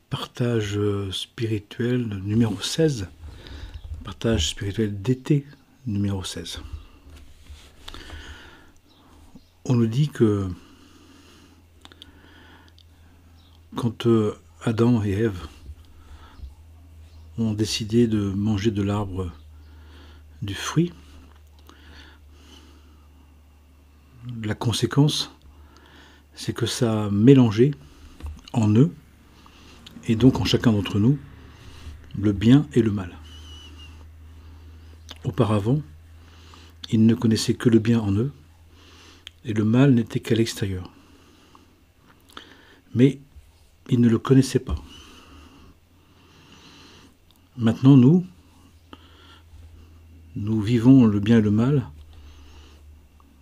Partage spirituel numéro 16, partage spirituel d'été numéro 16. On nous dit que quand Adam et Ève ont décidé de manger de l'arbre du fruit, la conséquence, c'est que ça a mélangé en eux, et donc en chacun d'entre nous, le bien et le mal. Auparavant, ils ne connaissaient que le bien en eux, et le mal n'était qu'à l'extérieur. Mais ils ne le connaissaient pas. Maintenant, nous vivons le bien et le mal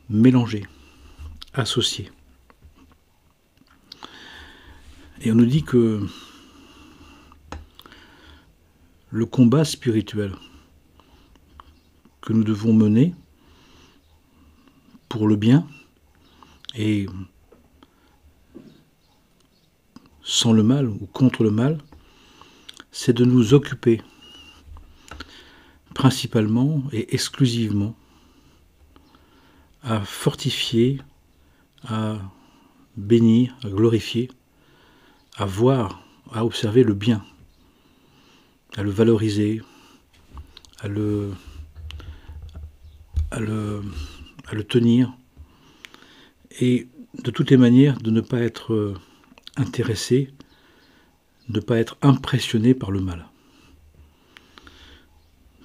mélangés, associés. Et on nous dit que le combat spirituel que nous devons mener pour le bien et sans le mal ou contre le mal, c'est de nous occuper principalement et exclusivement à fortifier, à bénir, à glorifier, à voir, à observer le bien, à le valoriser, à le tenir, et de toutes les manières de ne pas être intéressé, de ne pas être impressionné par le mal.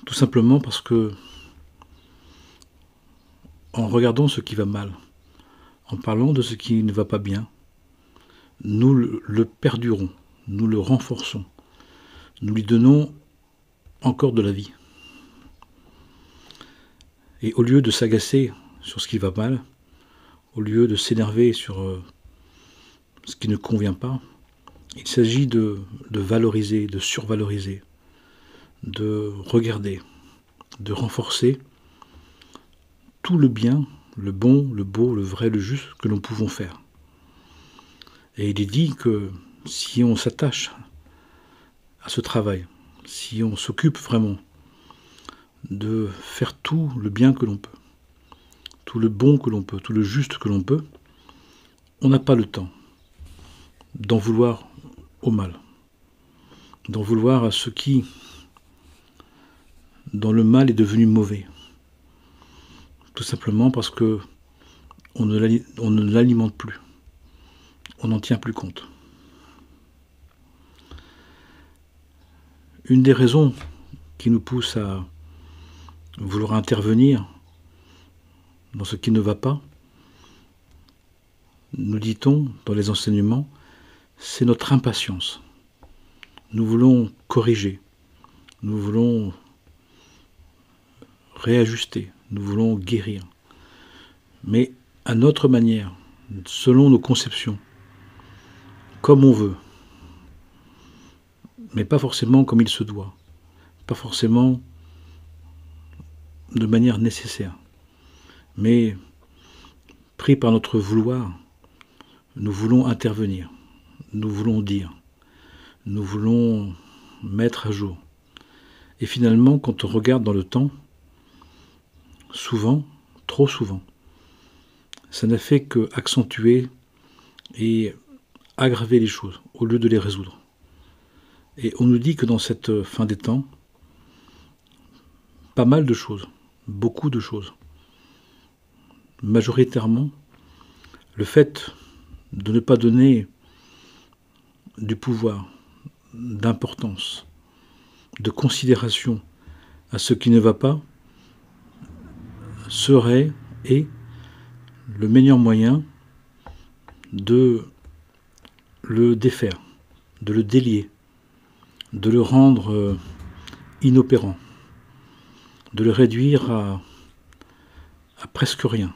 Tout simplement parce que, en regardant ce qui va mal, en parlant de ce qui ne va pas bien, nous le perdurons, nous le renforçons, nous lui donnons encore de la vie. Et au lieu de s'agacer sur ce qui va mal, au lieu de s'énerver sur ce qui ne convient pas, il s'agit de valoriser, de survaloriser, de regarder, de renforcer tout le bien, le bon, le beau, le vrai, le juste que nous pouvons faire. Et il est dit que si on s'attache à ce travail, si on s'occupe vraiment de faire tout le bien que l'on peut, tout le bon que l'on peut, tout le juste que l'on peut, on n'a pas le temps d'en vouloir au mal, d'en vouloir à ce qui, dans le mal, est devenu mauvais. Tout simplement parce que on ne l'alimente plus, on n'en tient plus compte. Une des raisons qui nous pousse à vouloir intervenir dans ce qui ne va pas, nous dit-on dans les enseignements, c'est notre impatience. Nous voulons corriger, nous voulons réajuster, nous voulons guérir, mais à notre manière, selon nos conceptions, comme on veut, mais pas forcément comme il se doit, pas forcément de manière nécessaire, mais pris par notre vouloir, nous voulons intervenir, nous voulons dire, nous voulons mettre à jour. Et finalement, quand on regarde dans le temps, souvent, trop souvent, ça n'a fait qu'accentuer et aggraver les choses au lieu de les résoudre. Et on nous dit que dans cette fin des temps, pas mal de choses, beaucoup de choses, majoritairement, le fait de ne pas donner du pouvoir, d'importance, de considération à ce qui ne va pas, serait et le meilleur moyen de le défaire, de le délier, de le rendre inopérant, de le réduire à presque rien.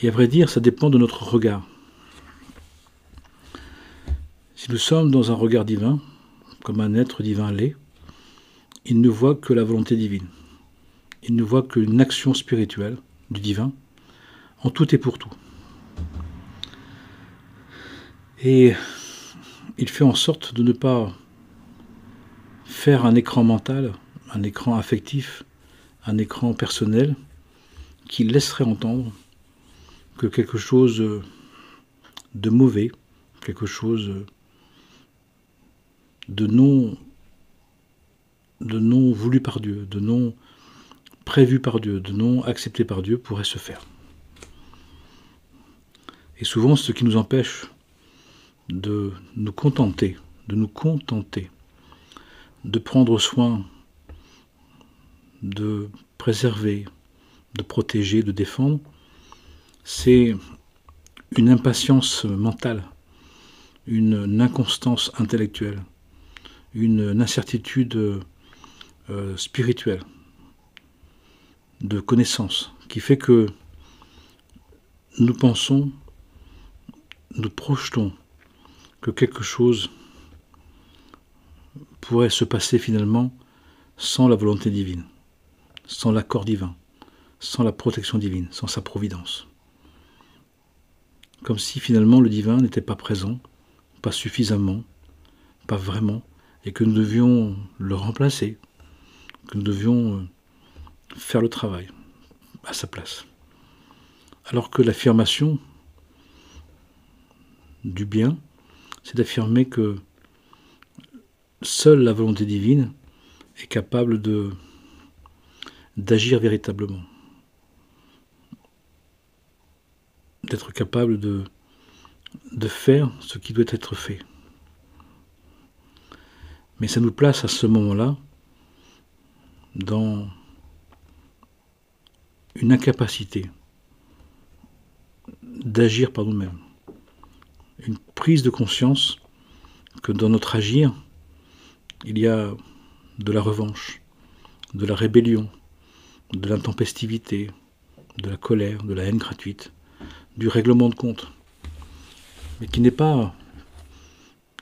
Et à vrai dire, ça dépend de notre regard. Si nous sommes dans un regard divin, comme un être divin l'est, il ne voit que la volonté divine. Il ne voit qu'une action spirituelle du divin, en tout et pour tout. Et il fait en sorte de ne pas faire un écran mental, un écran affectif, un écran personnel qui laisserait entendre que quelque chose de mauvais, quelque chose de non voulu par Dieu, de non prévu par Dieu, de non accepté par Dieu pourrait se faire. Et souvent, ce qui nous empêche de nous contenter, de prendre soin, de préserver, de protéger, de défendre, c'est une impatience mentale, une inconstance intellectuelle, une incertitude spirituelle, de connaissance, qui fait que nous pensons, nous projetons que quelque chose pourrait se passer finalement sans la volonté divine, sans l'accord divin, sans la protection divine, sans sa providence. Comme si finalement le divin n'était pas présent, pas suffisamment, pas vraiment, et que nous devions le remplacer, que nous devions faire le travail à sa place. Alors que l'affirmation du bien, c'est d'affirmer que seule la volonté divine est capable d'agir véritablement, d'être capable de faire ce qui doit être fait. Mais ça nous place à ce moment-là dans une incapacité d'agir par nous-mêmes. Une prise de conscience que dans notre agir, il y a de la revanche, de la rébellion, de l'intempestivité, de la colère, de la haine gratuite, du règlement de compte, mais qui n'est pas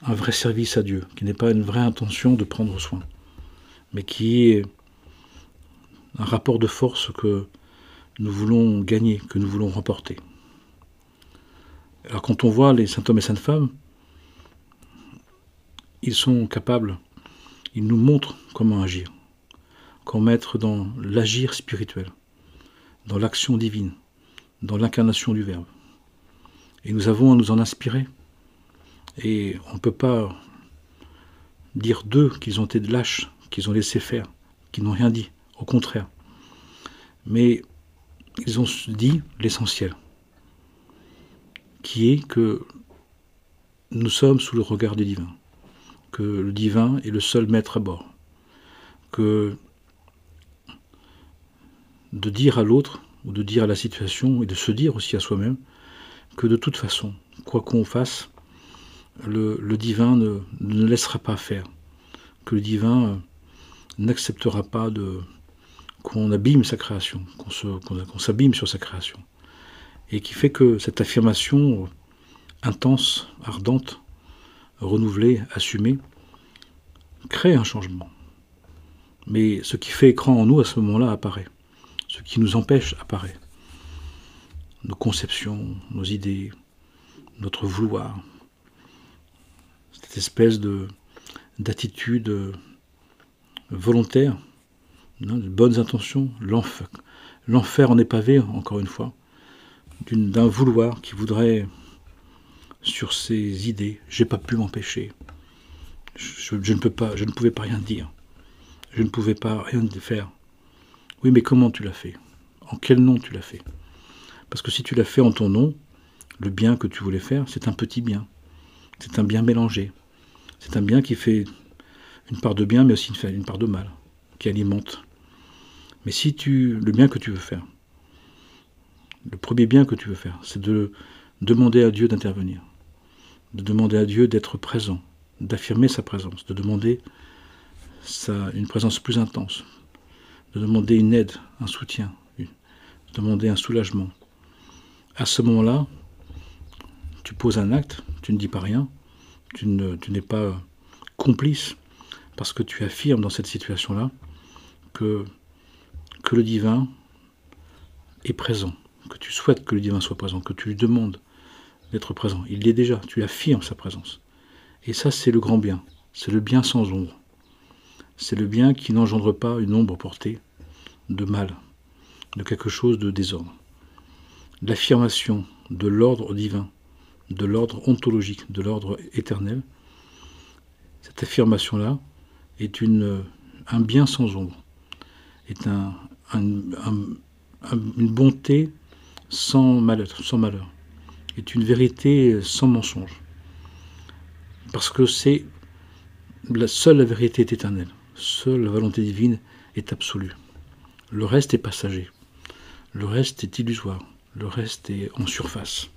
un vrai service à Dieu, qui n'est pas une vraie intention de prendre soin, mais qui est un rapport de force que nous voulons gagner, que nous voulons remporter. Alors quand on voit les saint hommes et saintes femmes, ils sont capables, ils nous montrent comment agir, comment être dans l'agir spirituel, dans l'action divine, dans l'incarnation du Verbe. Et nous avons à nous en inspirer. Et on ne peut pas dire d'eux qu'ils ont été lâches, qu'ils ont laissé faire, qu'ils n'ont rien dit, au contraire. Mais ils ont dit l'essentiel, qui est que nous sommes sous le regard du divin, que le divin est le seul maître à bord, que de dire à l'autre, ou de dire à la situation, et de se dire aussi à soi-même, que de toute façon, quoi qu'on fasse, le divin ne laissera pas faire, que le divin n'acceptera pas qu'on abîme sa création, qu'on s'abîme sur sa création. Et qui fait que cette affirmation intense, ardente, renouvelée, assumée, crée un changement. Mais ce qui fait écran en nous à ce moment-là apparaît. Ce qui nous empêche apparaît. Nos conceptions, nos idées, notre vouloir, cette espèce d'attitude volontaire, de bonnes intentions, l'enfer en est pavé, encore une fois, d'un vouloir qui voudrait, sur ses idées, j'ai pas pu m'empêcher, je ne pouvais pas rien dire, je ne pouvais pas rien faire. Oui, mais comment tu l'as fait? En quel nom tu l'as fait? Parce que si tu l'as fait en ton nom, le bien que tu voulais faire, c'est un petit bien. C'est un bien mélangé. C'est un bien qui fait une part de bien, mais aussi une part de mal, qui alimente. Mais si le bien que tu veux faire, le premier bien que tu veux faire, c'est de demander à Dieu d'intervenir, de demander à Dieu d'être présent, d'affirmer sa présence, de demander une présence plus intense, de demander une aide, un soutien, de demander un soulagement. À ce moment-là, tu poses un acte, tu ne dis pas rien, tu n'es pas complice, parce que tu affirmes dans cette situation-là que le divin est présent, que tu souhaites que le divin soit présent, que tu lui demandes d'être présent. Il l'est déjà, tu affirmes sa présence. Et ça, c'est le grand bien. C'est le bien sans ombre. C'est le bien qui n'engendre pas une ombre portée de mal, de quelque chose de désordre. L'affirmation de l'ordre divin, de l'ordre ontologique, de l'ordre éternel, cette affirmation-là est un bien sans ombre, est une bonté sans malheur, est une vérité sans mensonge. Parce que seule la vérité est éternelle, seule la volonté divine est absolue. Le reste est passager, le reste est illusoire, le reste est en surface.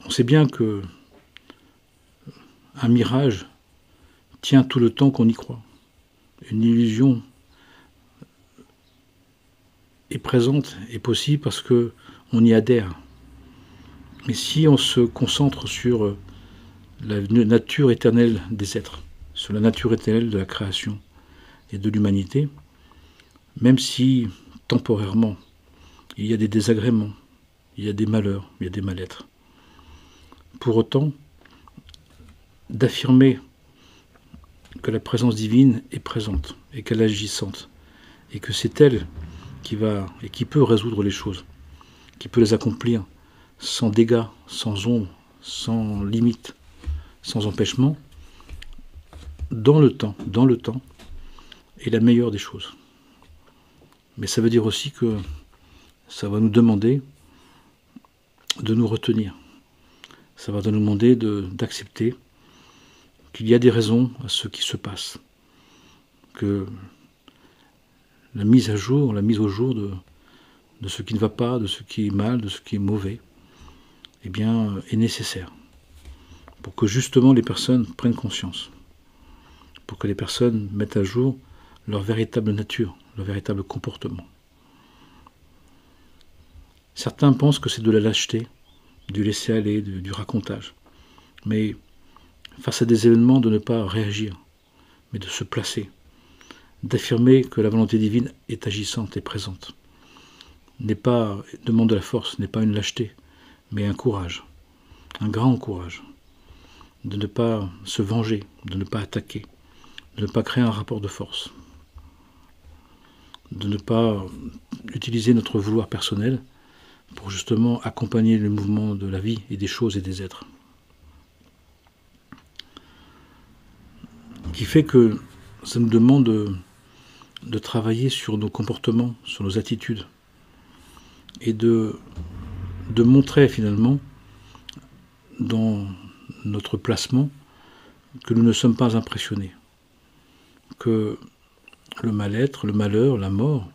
On sait bien que un mirage tient tout le temps qu'on y croit. Une illusion est présente et possible parce qu'on y adhère. Mais si on se concentre sur la nature éternelle des êtres, sur la nature éternelle de la création et de l'humanité, même si temporairement il y a des désagréments, il y a des malheurs, il y a des mal-êtres, pour autant, d'affirmer que la présence divine est présente et qu'elle est agissante et que c'est elle qui va et qui peut résoudre les choses, qui peut les accomplir sans dégâts, sans ombre, sans limite, sans empêchement, dans le temps, est la meilleure des choses. Mais ça veut dire aussi que ça va nous demander de nous retenir. Ça va nous demander d'accepter qu'il y a des raisons à ce qui se passe. Que la mise au jour de ce qui ne va pas, de ce qui est mal, de ce qui est mauvais, eh bien, est nécessaire. Pour que justement les personnes prennent conscience. Pour que les personnes mettent à jour leur véritable nature, leur véritable comportement. Certains pensent que c'est de la lâcheté, du laisser-aller, du racontage. Mais face à des événements, de ne pas réagir, mais de se placer, d'affirmer que la volonté divine est agissante et présente. Demande de la force, n'est pas une lâcheté, mais un courage, un grand courage, de ne pas se venger, de ne pas attaquer, de ne pas créer un rapport de force, de ne pas utiliser notre vouloir personnel pour justement accompagner le mouvement de la vie et des choses et des êtres. Qui fait que ça nous demande de travailler sur nos comportements, sur nos attitudes, et de montrer finalement dans notre placement que nous ne sommes pas impressionnés, que le mal-être, le malheur, la mort,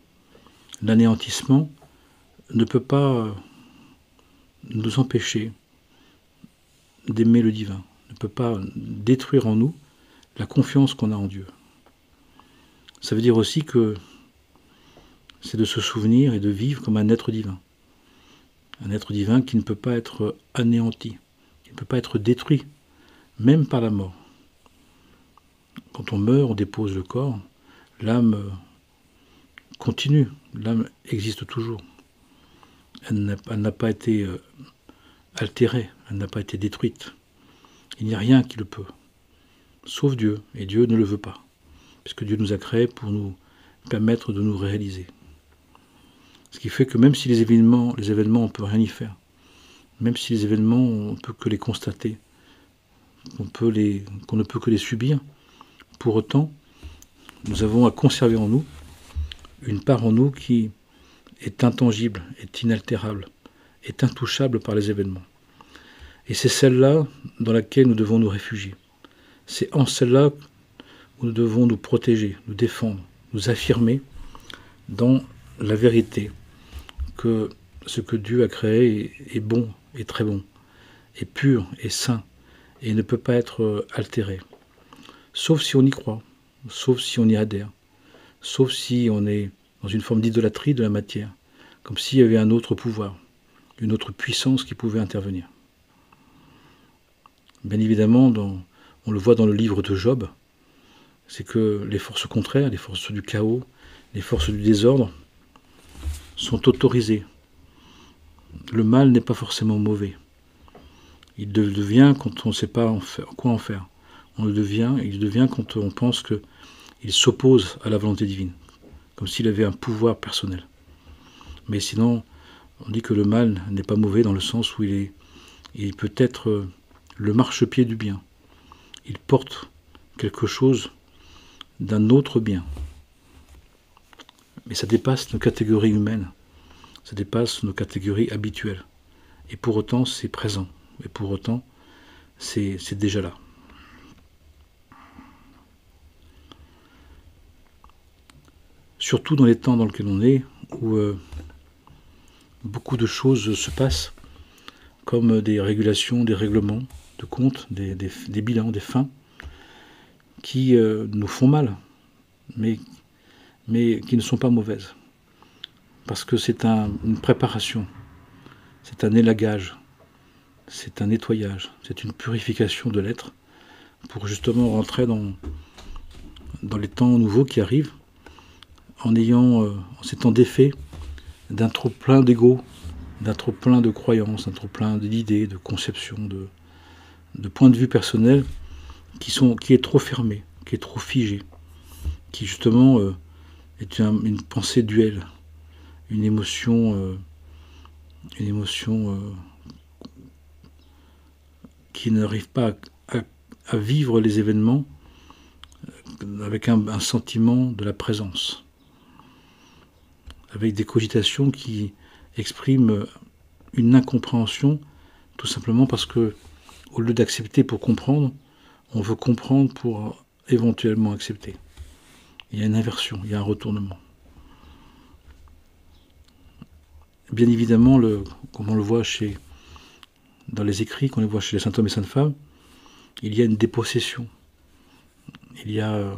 l'anéantissement ne peut pas nous empêcher d'aimer le divin, ne peut pas détruire en nous la confiance qu'on a en Dieu. Ça veut dire aussi que c'est de se souvenir et de vivre comme un être divin. Un être divin qui ne peut pas être anéanti, qui ne peut pas être détruit, même par la mort. Quand on meurt, on dépose le corps, l'âme continue, l'âme existe toujours. Elle n'a pas été altérée, elle n'a pas été détruite. Il n'y a rien qui le peut, sauf Dieu, et Dieu ne le veut pas, puisque Dieu nous a créés pour nous permettre de nous réaliser. Ce qui fait que même si les événements, on ne peut rien y faire, même si les événements, on ne peut que les constater, qu'on ne peut que les subir, pour autant, nous avons à conserver en nous une part en nous qui est intangible, est inaltérable, est intouchable par les événements. Et c'est celle-là dans laquelle nous devons nous réfugier. C'est en celle-là où nous devons nous protéger, nous défendre, nous affirmer dans la vérité que ce que Dieu a créé est bon, est très bon, est pur, est saint, et ne peut pas être altéré. Sauf si on y croit, sauf si on y adhère, sauf si on est dans une forme d'idolâtrie de la matière, comme s'il y avait un autre pouvoir, une autre puissance qui pouvait intervenir. Bien évidemment, on le voit dans le livre de Job, c'est que les forces contraires, les forces du chaos, les forces du désordre sont autorisées. Le mal n'est pas forcément mauvais. Il le devient quand on ne sait pas quoi en faire. Il le devient quand on pense qu'il s'oppose à la volonté divine, comme s'il avait un pouvoir personnel. Mais sinon, on dit que le mal n'est pas mauvais dans le sens où il peut être le marchepied du bien. Il porte quelque chose d'un autre bien. Mais ça dépasse nos catégories humaines, ça dépasse nos catégories habituelles. Et pour autant, c'est présent. Et pour autant, c'est déjà là. Surtout dans les temps dans lesquels on est, où beaucoup de choses se passent, comme des régulations, des règlements de comptes, des bilans, des fins, qui nous font mal, mais qui ne sont pas mauvaises. Parce que c'est une préparation, c'est un élagage, c'est un nettoyage, c'est une purification de l'être pour justement rentrer dans les temps nouveaux qui arrivent en s'étant défait d'un trop plein d'ego, d'un trop plein de croyances, d'un trop plein d'idées, de conceptions, de points de vue personnels qui est trop fermé, qui est trop figé, qui justement est une pensée duelle, une émotion qui n'arrive pas à vivre les événements avec un sentiment de la présence, avec des cogitations qui expriment une incompréhension, tout simplement parce que, au lieu d'accepter pour comprendre, on veut comprendre pour éventuellement accepter. Il y a une inversion, il y a un retournement. Bien évidemment, comme on le voit dans les écrits, qu'on les voit chez les saints hommes et saintes femmes, il y a une dépossession, il y a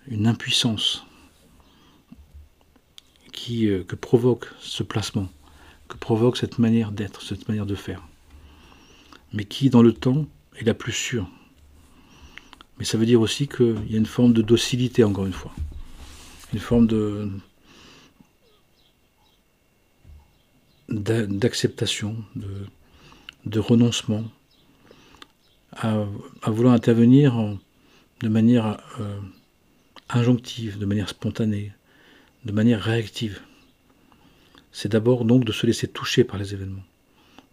une impuissance que provoque ce placement, que provoque cette manière d'être, cette manière de faire, mais qui, dans le temps, est la plus sûre. Mais ça veut dire aussi qu'il y a une forme de docilité, encore une fois, une forme d'acceptation, de renoncement, à vouloir intervenir de manière injonctive, de manière spontanée, de manière réactive. C'est d'abord donc de se laisser toucher par les événements,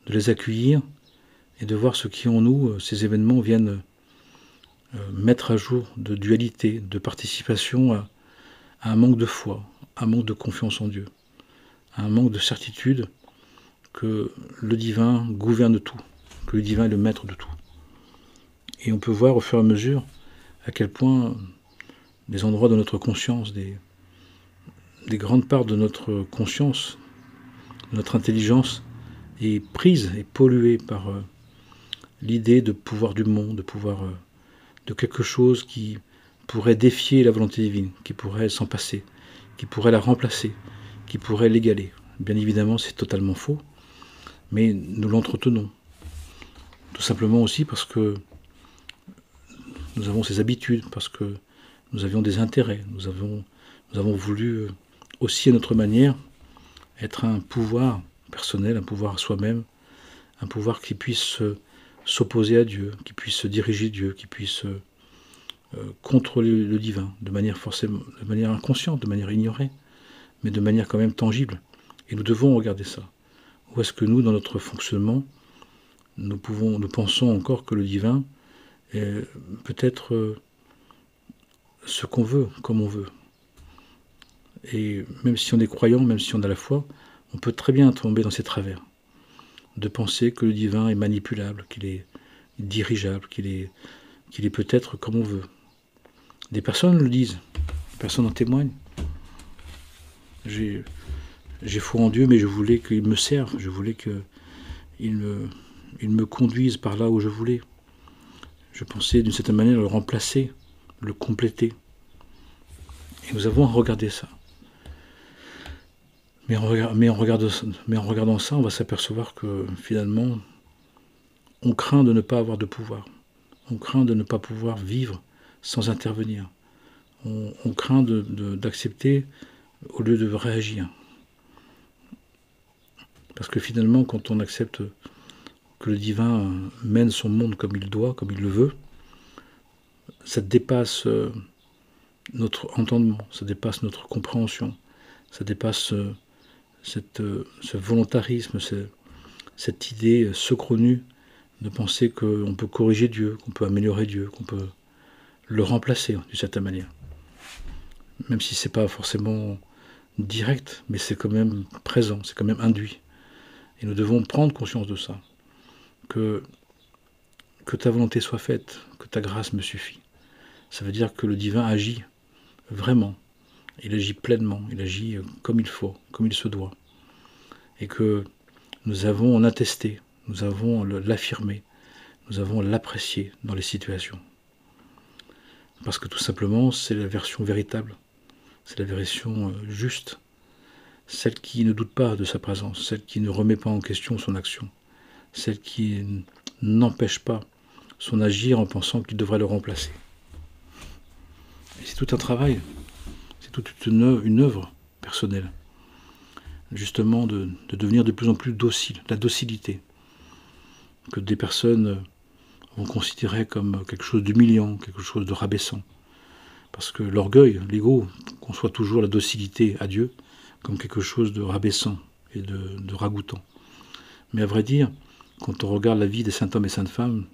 de les accueillir et de voir ce qui en nous, ces événements viennent mettre à jour de dualité, de participation à un manque de foi, à un manque de confiance en Dieu, à un manque de certitude que le divin gouverne tout, que le divin est le maître de tout. Et on peut voir au fur et à mesure à quel point des endroits de notre conscience, des grandes parts de notre conscience, de notre intelligence est prise et polluée par l'idée de pouvoir du monde, de pouvoir de quelque chose qui pourrait défier la volonté divine, qui pourrait s'en passer, qui pourrait la remplacer, qui pourrait l'égaler. Bien évidemment, c'est totalement faux, mais nous l'entretenons. Tout simplement aussi parce que nous avons ces habitudes, parce que nous avions des intérêts, nous avons voulu aussi à notre manière être un pouvoir personnel, un pouvoir à soi-même, un pouvoir qui puisse s'opposer à Dieu, qui puisse diriger Dieu, qui puisse contrôler le divin, de manière inconsciente, de manière ignorée, mais de manière quand même tangible. Et nous devons regarder ça. Où est-ce que nous, dans notre fonctionnement, nous pensons encore que le divin peut être ce qu'on veut, comme on veut. Et même si on est croyant, même si on a la foi, on peut très bien tomber dans ces travers, de penser que le divin est manipulable, qu'il est dirigeable, qu'il est peut-être comme on veut. Des personnes le disent, des personnes en témoignent. J'ai foi en Dieu, mais je voulais qu'il me serve, je voulais qu'il me conduise par là où je voulais. Je pensais d'une certaine manière le remplacer, le compléter. Et nous avons à regarder ça. Mais en regardant ça, on va s'apercevoir que finalement, on craint de ne pas avoir de pouvoir. On craint de ne pas pouvoir vivre sans intervenir. On craint d'accepter au lieu de réagir. Parce que finalement, quand on accepte que le divin mène son monde comme il doit, comme il le veut, ça dépasse notre entendement, ça dépasse notre compréhension, ça dépasse ce volontarisme, cette idée saugrenue de penser qu'on peut corriger Dieu, qu'on peut améliorer Dieu, qu'on peut le remplacer d'une certaine manière. Même si c'est pas forcément direct, mais c'est quand même présent, c'est quand même induit. Et nous devons prendre conscience de ça, que ta volonté soit faite, que ta grâce me suffit. Ça veut dire que le divin agit vraiment, il agit pleinement, il agit comme il faut, comme il se doit. Et que nous avons en attesté, nous avons l'affirmer, nous avons l'apprécier dans les situations. Parce que tout simplement, c'est la version véritable, c'est la version juste, celle qui ne doute pas de sa présence, celle qui ne remet pas en question son action, celle qui n'empêche pas son agir en pensant qu'il devrait le remplacer. Et c'est tout un travail, c'est toute une œuvre personnelle, justement de devenir de plus en plus docile, la docilité, que des personnes vont considérer comme quelque chose d'humiliant, quelque chose de rabaissant. Parce que l'orgueil, l'ego, conçoit toujours la docilité à Dieu comme quelque chose de rabaissant et de ragoûtant. Mais à vrai dire, quand on regarde la vie des saints hommes et saintes femmes,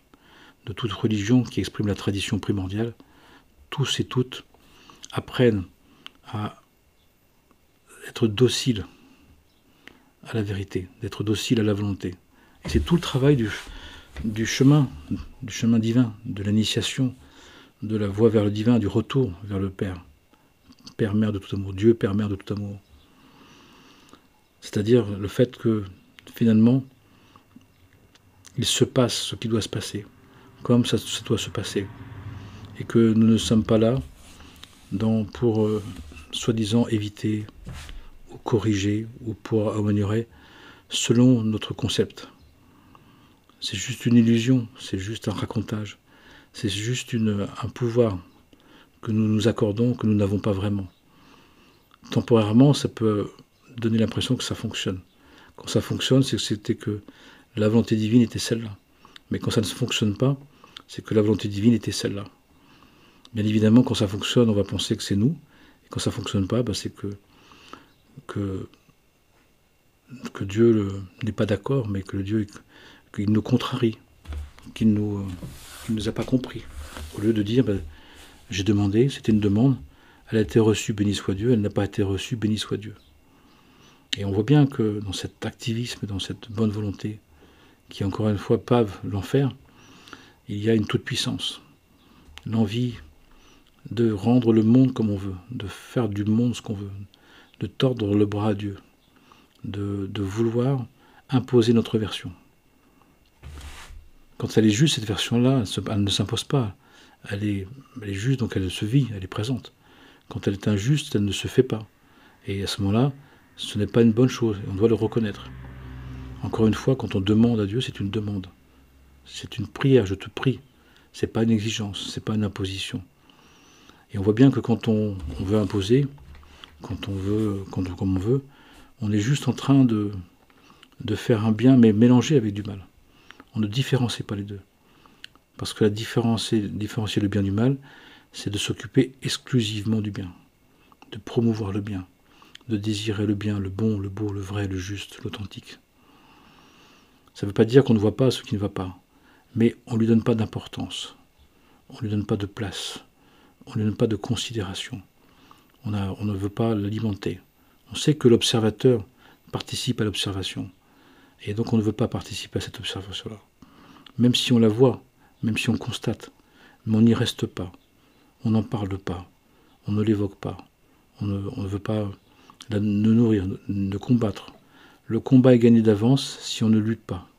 de toute religion qui exprime la tradition primordiale, tous et toutes apprennent à être dociles à la vérité, d'être dociles à la volonté. Et c'est tout le travail du chemin divin, de l'initiation, de la voie vers le divin, du retour vers le Père. Père, Mère de tout amour, Dieu, Père, Mère de tout amour. C'est-à-dire le fait que, finalement, il se passe ce qui doit se passer, comme ça doit se passer. Et que nous ne sommes pas là pour, soi-disant, éviter ou corriger ou pour améliorer selon notre concept. C'est juste une illusion, c'est juste un racontage, c'est juste un pouvoir que nous nous accordons, que nous n'avons pas vraiment. Temporairement, ça peut donner l'impression que ça fonctionne. Quand ça fonctionne, c'est que c'était que la volonté divine était celle-là. Mais quand ça ne fonctionne pas, c'est que la volonté divine était celle-là. Bien évidemment, quand ça fonctionne, on va penser que c'est nous. Et quand ça ne fonctionne pas, c'est que Dieu n'est pas d'accord, mais que Dieu qu'il nous contrarie, qu'il ne nous a pas compris. Au lieu de dire, j'ai demandé, c'était une demande, elle a été reçue, béni soit Dieu, elle n'a pas été reçue, béni soit Dieu. Et on voit bien que dans cet activisme, dans cette bonne volonté, qui encore une fois pave l'enfer, il y a une toute-puissance. L'envie de rendre le monde comme on veut, de faire du monde ce qu'on veut, de tordre le bras à Dieu, de vouloir imposer notre version. Quand elle est juste, cette version-là, elle ne s'impose pas. Elle est juste, donc elle se vit, elle est présente. Quand elle est injuste, elle ne se fait pas. Et à ce moment-là, ce n'est pas une bonne chose, et on doit le reconnaître. Encore une fois, quand on demande à Dieu, c'est une demande. C'est une prière, je te prie. C'est pas une exigence, c'est pas une imposition. Et on voit bien que quand on veut imposer, comme on veut, on est juste en train de faire un bien, mais mélangé avec du mal. On ne différencie pas les deux. Parce que différencier le bien du mal, c'est de s'occuper exclusivement du bien, de promouvoir le bien, de désirer le bien, le bon, le beau, le vrai, le juste, l'authentique. Ça ne veut pas dire qu'on ne voit pas ce qui ne va pas, mais on ne lui donne pas d'importance, on ne lui donne pas de place, on ne lui donne pas de considération, on ne veut pas l'alimenter. On sait que l'observateur participe à l'observation, et donc on ne veut pas participer à cette observation-là. Même si on la voit, même si on constate, mais on n'y reste pas, on n'en parle pas, on ne l'évoque pas, on ne veut pas la nourrir, de combattre. Le combat est gagné d'avance si on ne lutte pas.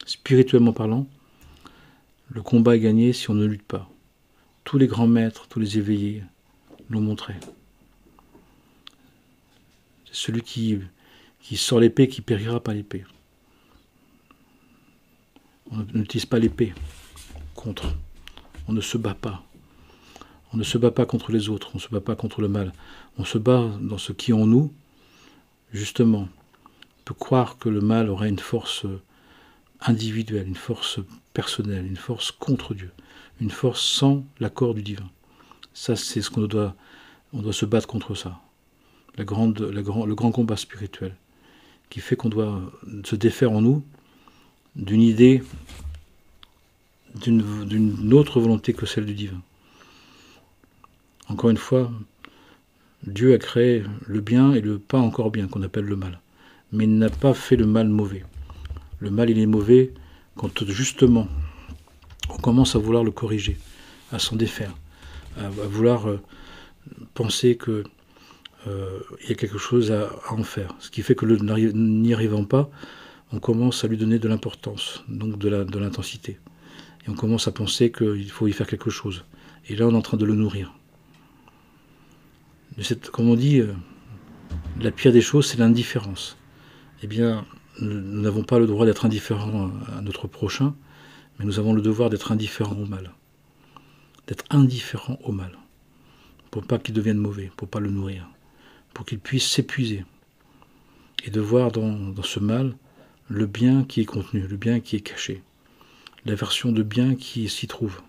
Spirituellement parlant, le combat est gagné si on ne lutte pas. Tous les grands maîtres, tous les éveillés l'ont montré. C'est celui qui sort l'épée qui périra par l'épée. On n'utilise pas l'épée contre. On ne se bat pas. On ne se bat pas contre les autres, on ne se bat pas contre le mal. On se bat dans ce qui en nous, justement, peut croire que le mal aurait une force individuelle, une force personnelle, une force contre Dieu, une force sans l'accord du divin. Ça, c'est ce qu'on doit, on doit se battre contre ça. Le grand combat spirituel qui fait qu'on doit se défaire en nous d'une idée, d'une autre volonté que celle du divin. Encore une fois, Dieu a créé le bien et le pas encore bien, qu'on appelle le mal. Mais il n'a pas fait le mal mauvais. Le mal, il est mauvais quand justement on commence à vouloir le corriger, à s'en défaire, à vouloir penser qu'il y a quelque chose à en faire. Ce qui fait que n'y arrivant pas, on commence à lui donner de l'importance, donc de l'intensité. Et on commence à penser qu'il faut y faire quelque chose. Et là, on est en train de le nourrir. Comme on dit, la pire des choses, c'est l'indifférence. Eh bien, nous n'avons pas le droit d'être indifférents à notre prochain, mais nous avons le devoir d'être indifférents au mal. D'être indifférents au mal. Pour pas qu'il devienne mauvais, pour pas le nourrir. Pour qu'il puisse s'épuiser. Et de voir dans ce mal le bien qui est contenu, le bien qui est caché. La version de bien qui s'y trouve.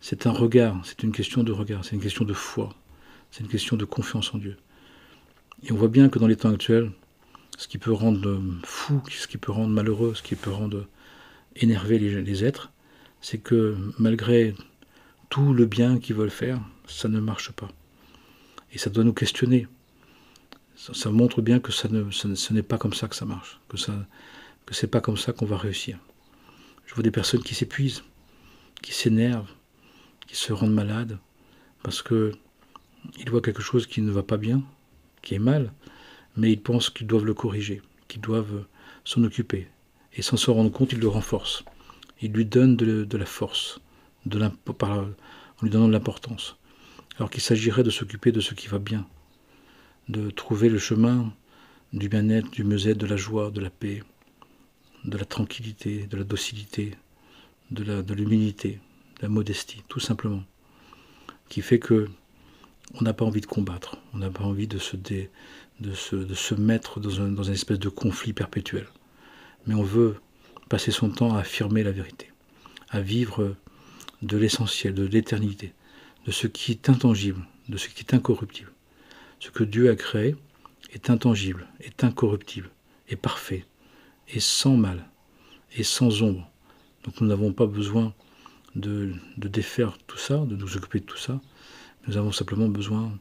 C'est un regard, c'est une question de regard, c'est une question de foi. C'est une question de confiance en Dieu. Et on voit bien que dans les temps actuels, ce qui peut rendre fou, ce qui peut rendre malheureux, ce qui peut rendre énerver les êtres, c'est que malgré tout le bien qu'ils veulent faire, ça ne marche pas. Et ça doit nous questionner. Ça montre bien que ce n'est pas comme ça que ça marche, que c'est pas comme ça qu'on va réussir. Je vois des personnes qui s'épuisent, qui s'énervent, qui se rendent malades, parce que ils voient quelque chose qui ne va pas bien, qui est mal, mais ils pensent qu'ils doivent le corriger, qu'ils doivent s'en occuper. Et sans s'en rendre compte, ils le renforcent. Ils lui donnent de la force, en lui donnant de l'importance. Alors qu'il s'agirait de s'occuper de ce qui va bien, de trouver le chemin du bien-être, du mieux-être, de la joie, de la paix, de la tranquillité, de la docilité, de l'humilité, de la modestie, tout simplement. Qui fait que on n'a pas envie de combattre, on n'a pas envie de se mettre dans une espèce de conflit perpétuel. Mais on veut passer son temps à affirmer la vérité, à vivre de l'essentiel, de l'éternité, de ce qui est intangible, de ce qui est incorruptible. Ce que Dieu a créé est intangible, est incorruptible, est parfait, est sans mal, est sans ombre. Donc nous n'avons pas besoin de défaire tout ça, de nous occuper de tout ça. Nous avons simplement besoin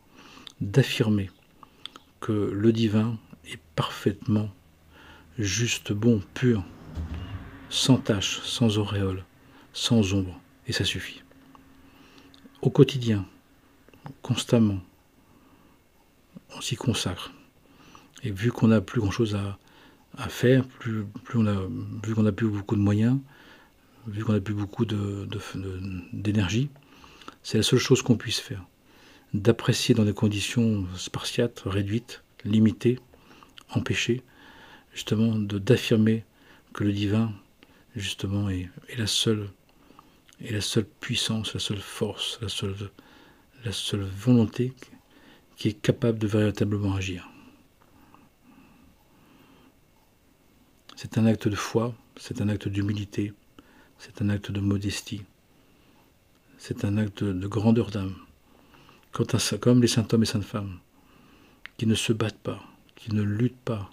d'affirmer que le divin est parfaitement juste, bon, pur, sans tache, sans auréole, sans ombre, et ça suffit. Au quotidien, constamment, on s'y consacre. Et vu qu'on n'a plus grand-chose à faire, vu qu'on n'a plus beaucoup de moyens, vu qu'on n'a plus beaucoup d'énergie, c'est la seule chose qu'on puisse faire. D'apprécier dans des conditions spartiates, réduites, limitées, empêchées, justement d'affirmer que le divin, justement, est la seule puissance, la seule force, la seule volonté qui est capable de véritablement agir. C'est un acte de foi, c'est un acte d'humilité, c'est un acte de modestie, c'est un acte de grandeur d'âme. Comme les saints hommes et saintes femmes, qui ne se battent pas, qui ne luttent pas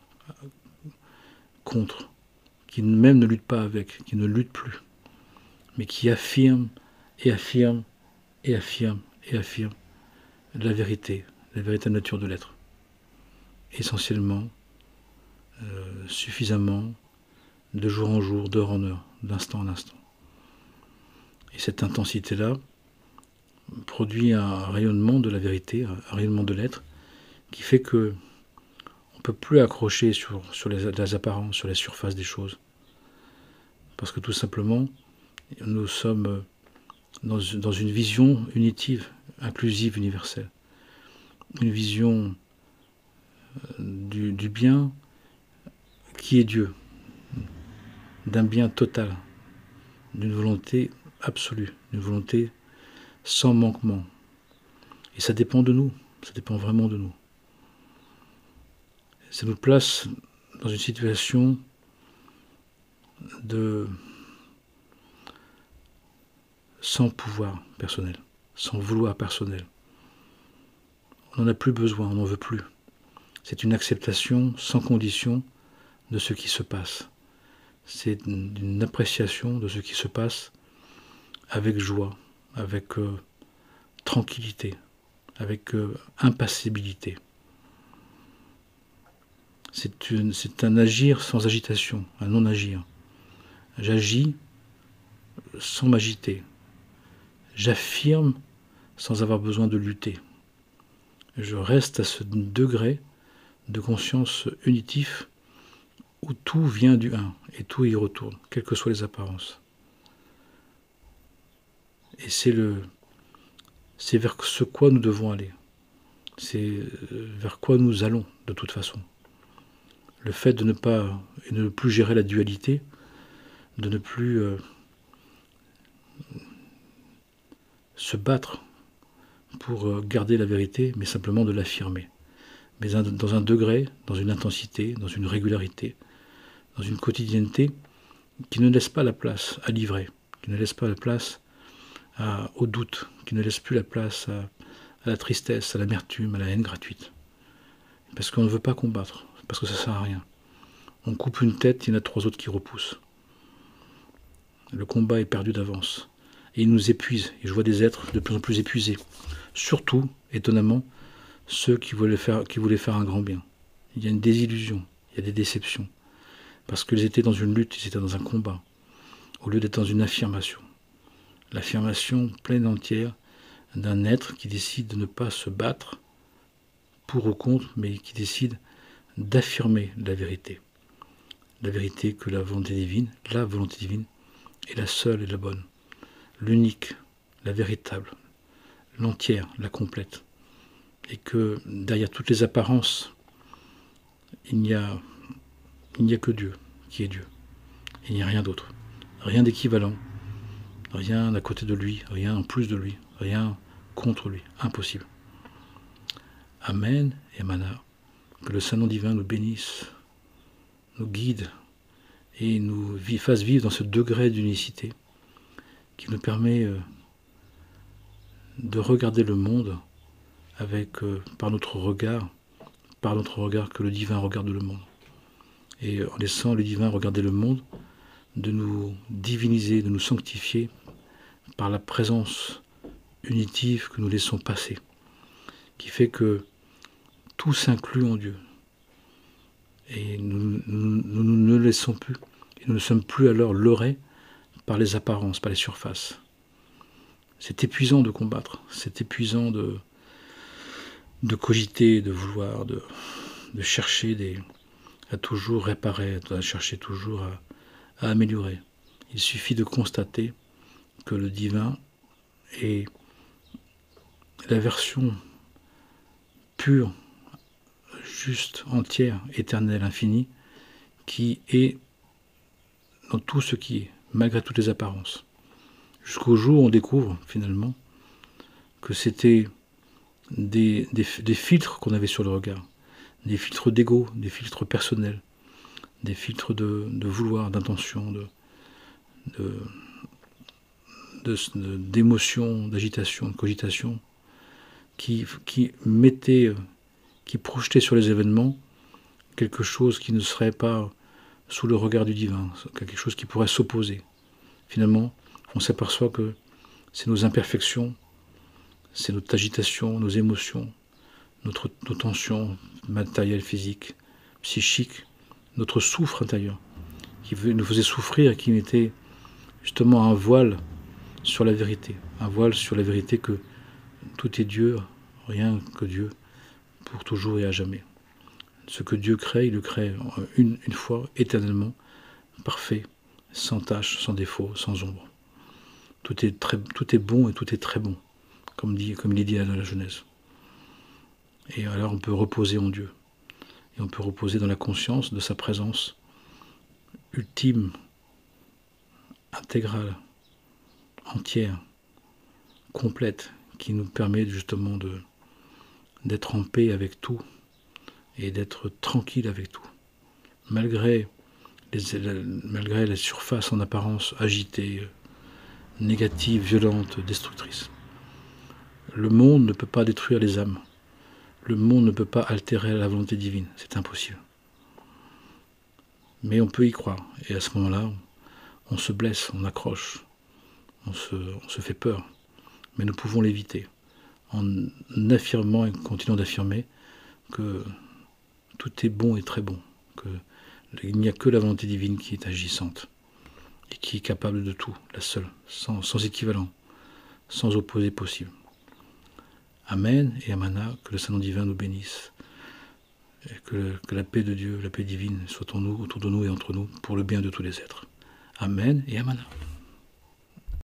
contre, qui même ne luttent pas avec, qui ne luttent plus, mais qui affirment et affirment et affirment et affirment la véritable nature de l'être. Essentiellement, suffisamment, de jour en jour, d'heure en heure, d'instant en instant. Et cette intensité-là produit un rayonnement de la vérité, un rayonnement de l'être, qui fait que on ne peut plus accrocher sur les apparences, sur la surface des choses. Parce que tout simplement, nous sommes dans une vision unitive, inclusive, universelle. Une vision du bien qui est Dieu, d'un bien total, d'une volonté absolue, d'une volonté sans manquement. Et ça dépend de nous, ça dépend vraiment de nous. Ça nous place dans une situation sans pouvoir personnel, sans vouloir personnel. On n'en a plus besoin, on n'en veut plus. C'est une acceptation sans condition de ce qui se passe. C'est une appréciation de ce qui se passe avec joie, avec tranquillité, avec impassibilité. C'est un agir sans agitation, un non-agir. J'agis sans m'agiter. J'affirme sans avoir besoin de lutter. Je reste à ce degré de conscience unitif où tout vient du un et tout y retourne, quelles que soient les apparences. Et c'est vers ce quoi nous devons aller. C'est vers quoi nous allons de toute façon. Le fait de ne plus gérer la dualité, de ne plus se battre pour garder la vérité, mais simplement de l'affirmer. Mais dans un degré, dans une intensité, dans une régularité, dans une quotidienneté qui ne laisse pas la place à l'ivraie, qui ne laisse pas la place au doute, qui ne laisse plus la place à la tristesse, à l'amertume, à la haine gratuite. Parce qu'on ne veut pas combattre, parce que ça ne sert à rien. On coupe une tête, il y en a 3 autres qui repoussent. Le combat est perdu d'avance. Et il nous épuise. Et je vois des êtres de plus en plus épuisés. Surtout, étonnamment, ceux qui voulaient faire un grand bien. Il y a une désillusion, il y a des déceptions. Parce qu'ils étaient dans une lutte, ils étaient dans un combat, au lieu d'être dans une affirmation. L'affirmation pleine entière d'un être qui décide de ne pas se battre pour ou contre, mais qui décide d'affirmer la vérité. La vérité que la volonté divine est la seule et la bonne, l'unique, la véritable, l'entière, la complète. Et que derrière toutes les apparences, il n'y a que Dieu, qui est Dieu. Il n'y a rien d'autre, rien d'équivalent, rien à côté de lui, rien en plus de lui, rien contre lui, impossible. Amen et Mana, que le Saint-Nom divin nous bénisse, nous guide et nous fasse vivre dans ce degré d'unicité qui nous permet de regarder le monde avec, par notre regard que le divin regarde le monde. Et en laissant le divin regarder le monde, de nous diviniser, de nous sanctifier par la présence unitive que nous laissons passer, qui fait que tout s'inclut en Dieu. Et nous ne le laissons plus. Et nous ne sommes plus alors leurrés par les apparences, par les surfaces. C'est épuisant de combattre, c'est épuisant de cogiter, de vouloir, de chercher à toujours réparer, à chercher toujours à améliorer. Il suffit de constater que le divin est la version pure, juste, entière, éternelle, infinie, qui est dans tout ce qui est, malgré toutes les apparences. Jusqu'au jour où on découvre, finalement, que c'était des filtres qu'on avait sur le regard, des filtres d'ego, des filtres personnels, des filtres de vouloir, d'intention, d'émotion, d'agitation, de cogitation, qui projetait sur les événements quelque chose qui ne serait pas sous le regard du divin, quelque chose qui pourrait s'opposer. Finalement, on s'aperçoit que c'est nos imperfections, c'est notre agitation, nos émotions, nos tensions matérielles, physiques, psychiques, notre souffre intérieur, qui nous faisait souffrir et qui était justement un voile sur la vérité. Un voile sur la vérité que tout est Dieu, rien que Dieu, pour toujours et à jamais. Ce que Dieu crée, il le crée une fois, éternellement, parfait, sans tache, sans défaut, sans ombre. Tout est bon et tout est très bon, comme il est dit dans la Genèse. Et alors on peut reposer en Dieu. Et on peut reposer dans la conscience de sa présence ultime, intégrale, entière, complète, qui nous permet justement d'être en paix avec tout et d'être tranquille avec tout. Malgré malgré les surfaces en apparence agitées, négatives, violentes, destructrices. Le monde ne peut pas détruire les âmes. Le monde ne peut pas altérer la volonté divine. C'est impossible. Mais on peut y croire. Et à ce moment-là, on se blesse, on accroche, on se fait peur. Mais nous pouvons l'éviter en affirmant et continuant d'affirmer que tout est bon et très bon, qu'il n'y a que la volonté divine qui est agissante et qui est capable de tout, la seule, sans équivalent, sans opposé possible. Amen et Amana, que le Saint-Nom divin nous bénisse, et que la paix de Dieu, la paix divine soit en nous, autour de nous et entre nous, pour le bien de tous les êtres. Amen et Amana.